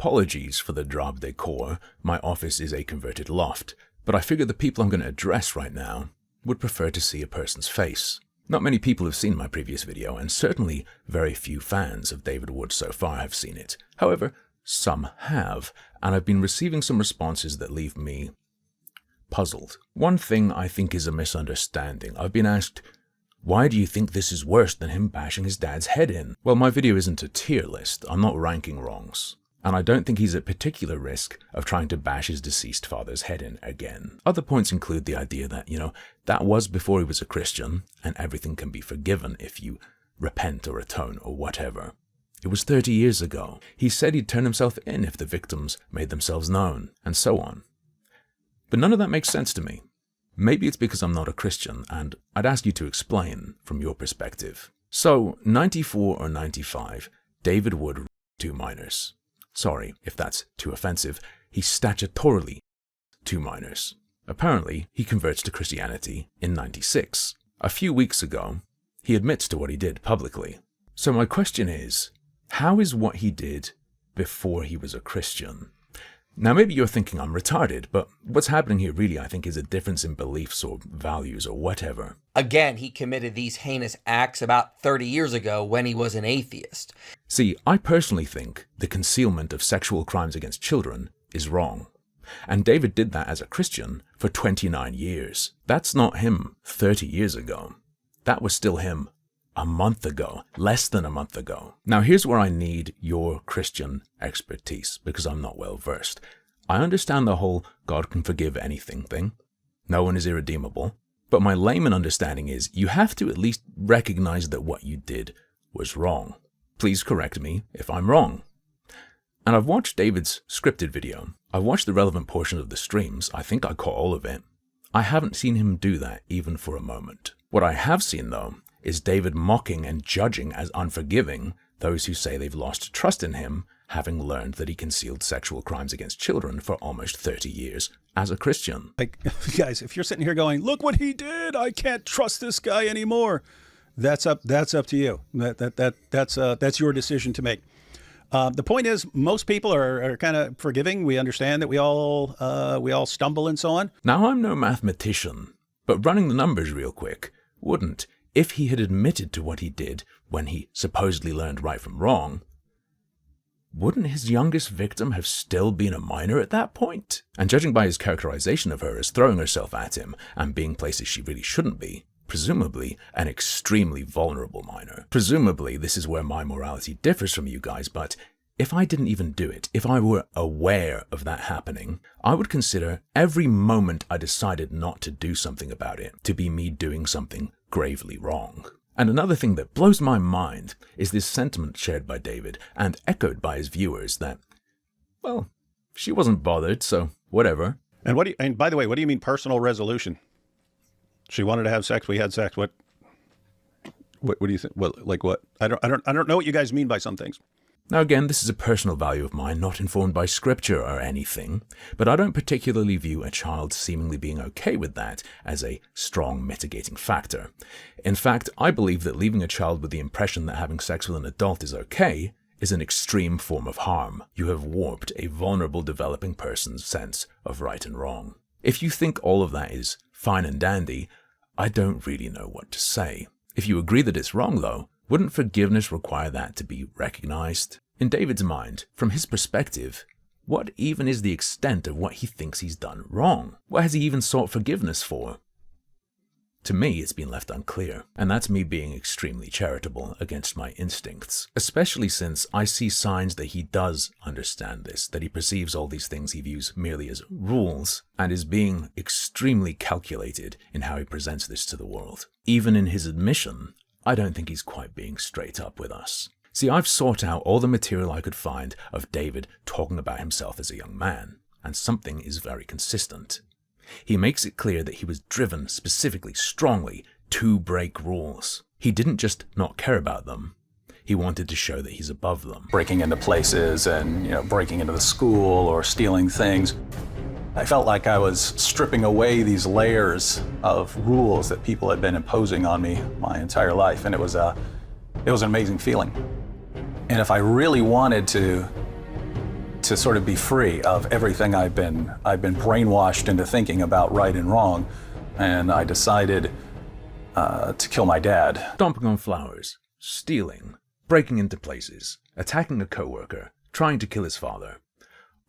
Apologies for the drab decor, my office is a converted loft, but I figure the people I'm going to address right now would prefer to see a person's face. Not many people have seen my previous video, and certainly very few fans of David Wood so far have seen it. However, some have, and I've been receiving some responses that leave me puzzled. One thing I think is a misunderstanding. I've been asked, why do you think this is worse than him bashing his dad's head in? Well, my video isn't a tier list. I'm not ranking wrongs. And I don't think he's at particular risk of trying to bash his deceased father's head in again. Other points include the idea that, that was before he was a Christian, and everything can be forgiven if you repent or atone or whatever. It was 30 years ago. He said he'd turn himself in if the victims made themselves known, and so on. But none of that makes sense to me. Maybe it's because I'm not a Christian, and I'd ask you to explain from your perspective. So, 94 or 95, David Wood raped 2 minors. Sorry if that's too offensive. He statutorily 2 minors. Apparently, he converts to Christianity in 96. A few weeks ago, he admits to what he did publicly. So my question is, how is what he did before he was a Christian? Now maybe you're thinking I'm retarded, but what's happening here really I think is a difference in beliefs or values or whatever. Again, he committed these heinous acts about 30 years ago when he was an atheist. See, I personally think the concealment of sexual crimes against children is wrong. And David did that as a Christian for 29 years. That's not him 30 years ago. That was still him a month ago, less than a month ago. Now here's where I need your Christian expertise, because I'm not well versed. I understand the whole God can forgive anything thing. No one is irredeemable. But my layman understanding is you have to at least recognize that what you did was wrong. Please correct me if I'm wrong. And I've watched David's scripted video. I've watched the relevant portion of the streams. I think I caught all of it. I haven't seen him do that even for a moment. What I have seen though is David mocking and judging as unforgiving those who say they've lost trust in him, having learned that he concealed sexual crimes against children for almost 30 years as a Christian. Like, guys, if you're sitting here going, look what he did, I can't trust this guy anymore, that's up to you. That's your decision to make. The point is, most people are kind of forgiving. We understand that we all stumble and so on. Now, I'm no mathematician, but running the numbers real quick, wouldn't, if he had admitted to what he did when he supposedly learned right from wrong, wouldn't his youngest victim have still been a minor at that point? And judging by his characterization of her as throwing herself at him and being places she really shouldn't be, presumably an extremely vulnerable minor. Presumably, this is where my morality differs from you guys, but if I didn't even do it, if I were aware of that happening, I would consider every moment I decided not to do something about it to be me doing something gravely wrong. And another thing that blows my mind is this sentiment shared by David and echoed by his viewers that, well, she wasn't bothered, so whatever. And by the way, what do you mean personal resolution? She wanted to have sex. We had sex. What do you think? Well, like what? I don't know what you guys mean by some things. Now again, this is a personal value of mine, not informed by scripture or anything, but I don't particularly view a child seemingly being okay with that as a strong mitigating factor. In fact, I believe that leaving a child with the impression that having sex with an adult is okay is an extreme form of harm. You have warped a vulnerable developing person's sense of right and wrong. If you think all of that is fine and dandy, I don't really know what to say. If you agree that it's wrong though, wouldn't forgiveness require that to be recognized? In David's mind, from his perspective, what even is the extent of what he thinks he's done wrong? What has he even sought forgiveness for? To me, it's been left unclear, and that's me being extremely charitable against my instincts, especially since I see signs that he does understand this, that he perceives all these things he views merely as rules, and is being extremely calculated in how he presents this to the world. Even in his admission, I don't think he's quite being straight up with us. See, I've sought out all the material I could find of David talking about himself as a young man, and something is very consistent. He makes it clear that he was driven specifically, strongly, to break rules. He didn't just not care about them. He wanted to show that he's above them. Breaking into places and, breaking into the school or stealing things. I felt like I was stripping away these layers of rules that people had been imposing on me my entire life, and it was an amazing feeling. And if I really wanted to to sort of be free of everything I've been brainwashed into thinking about right and wrong, and I decided to kill my dad. Stomping on flowers, stealing, breaking into places, attacking a coworker, trying to kill his father.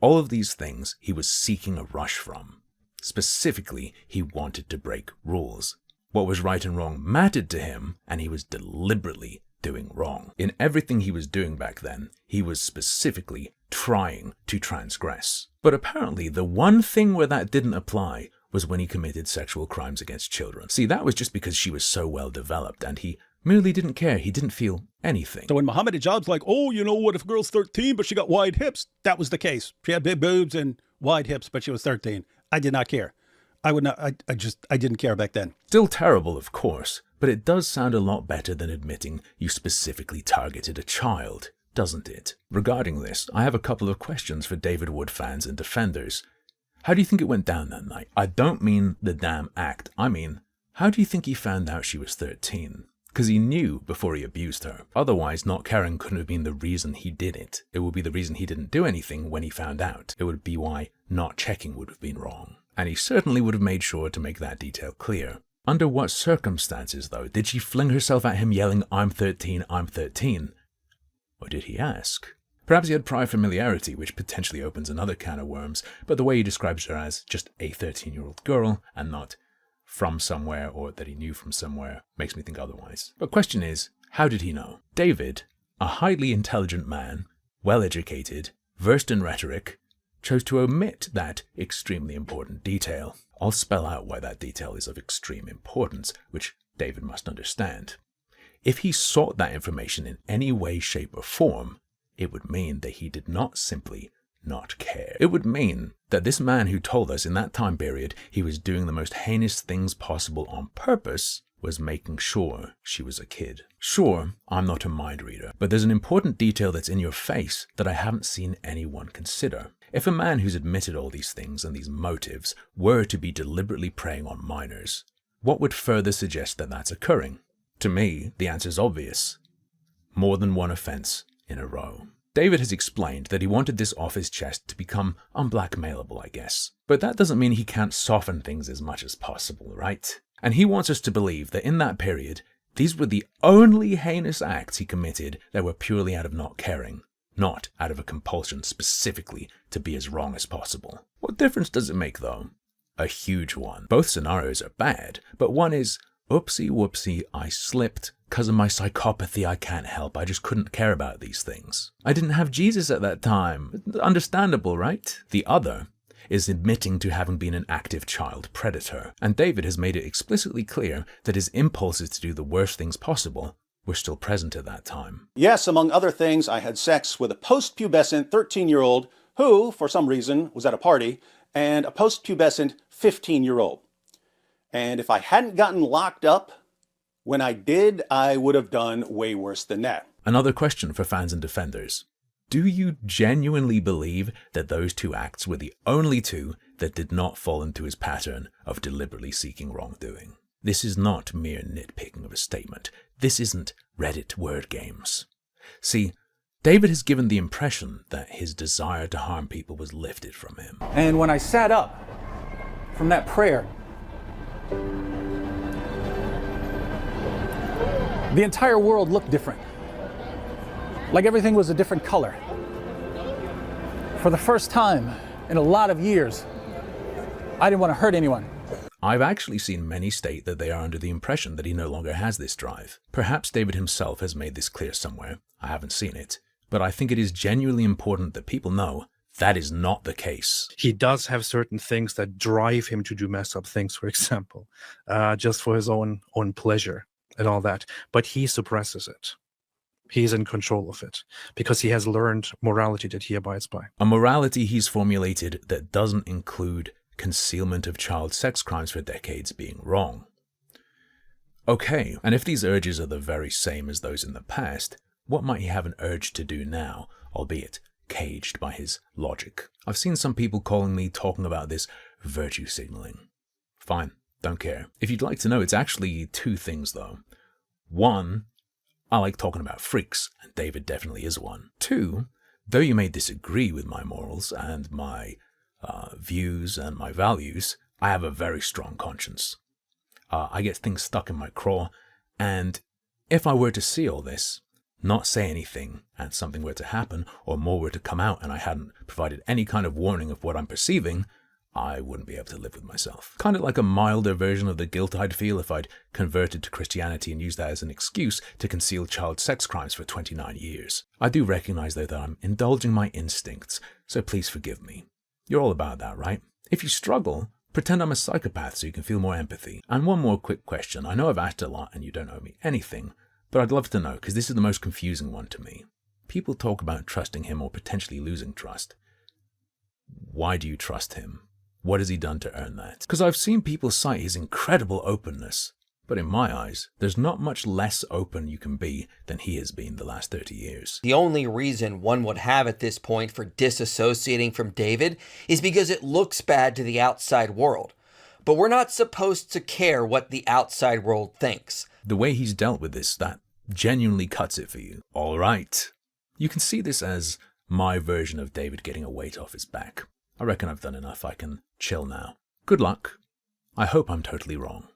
All of these things he was seeking a rush from. Specifically, he wanted to break rules. What was right and wrong mattered to him, and he was deliberately doing wrong. In everything he was doing back then, he was specifically trying to transgress. But apparently, the one thing where that didn't apply was when he committed sexual crimes against children. See, that was just because she was so well developed, and he merely didn't care. He didn't feel anything. So when Muhammad Hijab's like, oh, you know what, if a girl's 13, but she got wide hips, that was the case. She had big boobs and wide hips, but she was 13. I did not care. I didn't care back then. Still terrible, of course, but it does sound a lot better than admitting you specifically targeted a child, doesn't it? Regarding this, I have a couple of questions for David Wood fans and defenders. How do you think it went down that night? I don't mean the damn act. I mean, how do you think he found out she was 13? Because he knew before he abused her. Otherwise, not caring couldn't have been the reason he did it. It would be the reason he didn't do anything when he found out. It would be why not checking would have been wrong. And he certainly would have made sure to make that detail clear. Under what circumstances, though, did she fling herself at him yelling, I'm 13, I'm 13? Or did he ask? Perhaps he had prior familiarity, which potentially opens another can of worms, but the way he describes her as just a 13-year-old girl and not from somewhere or that he knew from somewhere makes me think otherwise. But question is, how did he know? David, a highly intelligent man, well-educated, versed in rhetoric, chose to omit that extremely important detail. I'll spell out why that detail is of extreme importance, which David must understand. If he sought that information in any way, shape, or form, it would mean that he did not simply not care. It would mean that this man who told us in that time period he was doing the most heinous things possible on purpose was making sure she was a kid. Sure, I'm not a mind reader, but there's an important detail that's in your face that I haven't seen anyone consider. If a man who's admitted all these things and these motives were to be deliberately preying on minors, what would further suggest that that's occurring? To me, the answer's obvious. More than one offense in a row. David has explained that he wanted this off his chest to become unblackmailable, I guess. But that doesn't mean he can't soften things as much as possible, right? And he wants us to believe that in that period, these were the only heinous acts he committed that were purely out of not caring, not out of a compulsion specifically to be as wrong as possible. What difference does it make, though? A huge one. Both scenarios are bad, but one is, oopsie whoopsie, I slipped. 'Cause of my psychopathy, I can't help. I just couldn't care about these things. I didn't have Jesus at that time. Understandable, right? The other is admitting to having been an active child predator. And David has made it explicitly clear that his impulses to do the worst things possible were still present at that time. Yes, among other things, I had sex with a post-pubescent 13-year-old who, for some reason, was at a party, and a post-pubescent 15-year-old. And if I hadn't gotten locked up when I did, I would have done way worse than that. Another question for fans and defenders. Do you genuinely believe that those two acts were the only two that did not fall into his pattern of deliberately seeking wrongdoing? This is not mere nitpicking of a statement. This isn't Reddit word games. See, David has given the impression that his desire to harm people was lifted from him. And when I sat up from that prayer, the entire world looked different. Like everything was a different color. For the first time in a lot of years, I didn't want to hurt anyone. I've actually seen many state that they are under the impression that he no longer has this drive. Perhaps David himself has made this clear somewhere. I haven't seen it. But I think it is genuinely important that people know that is not the case. He does have certain things that drive him to do mess up things, for example, just for his own pleasure and all that. But he suppresses it. He's in control of it because he has learned morality that he abides by. A morality he's formulated that doesn't include concealment of child sex crimes for decades being wrong. Okay, and if these urges are the very same as those in the past, what might he have an urge to do now, albeit caged by his logic? I've seen some people calling me talking about this virtue signaling. Fine, don't care. If you'd like to know, it's actually two things though. One, I like talking about freaks, and David definitely is one. Two, Though you may disagree with my morals and my views and my values, I have a very strong conscience. I get things stuck in my craw, and if I were to see all this, not say anything, and something were to happen, or more were to come out, and I hadn't provided any kind of warning of what I'm perceiving, I wouldn't be able to live with myself. Kind of like a milder version of the guilt I'd feel if I'd converted to Christianity and used that as an excuse to conceal child sex crimes for 29 years. I do recognize, though, that I'm indulging my instincts, so please forgive me. You're all about that, right? If you struggle, pretend I'm a psychopath so you can feel more empathy. And one more quick question. I know I've asked a lot and you don't owe me anything, but I'd love to know, because this is the most confusing one to me. People talk about trusting him or potentially losing trust. Why do you trust him? What has he done to earn that? Because I've seen people cite his incredible openness, but in my eyes, there's not much less open you can be than he has been the last 30 years. The only reason one would have at this point for disassociating from David is because it looks bad to the outside world. But we're not supposed to care what the outside world thinks. The way he's dealt with this, that genuinely cuts it for you. All right. You can see this as my version of David getting a weight off his back. I reckon I've done enough. I can chill now. Good luck. I hope I'm totally wrong.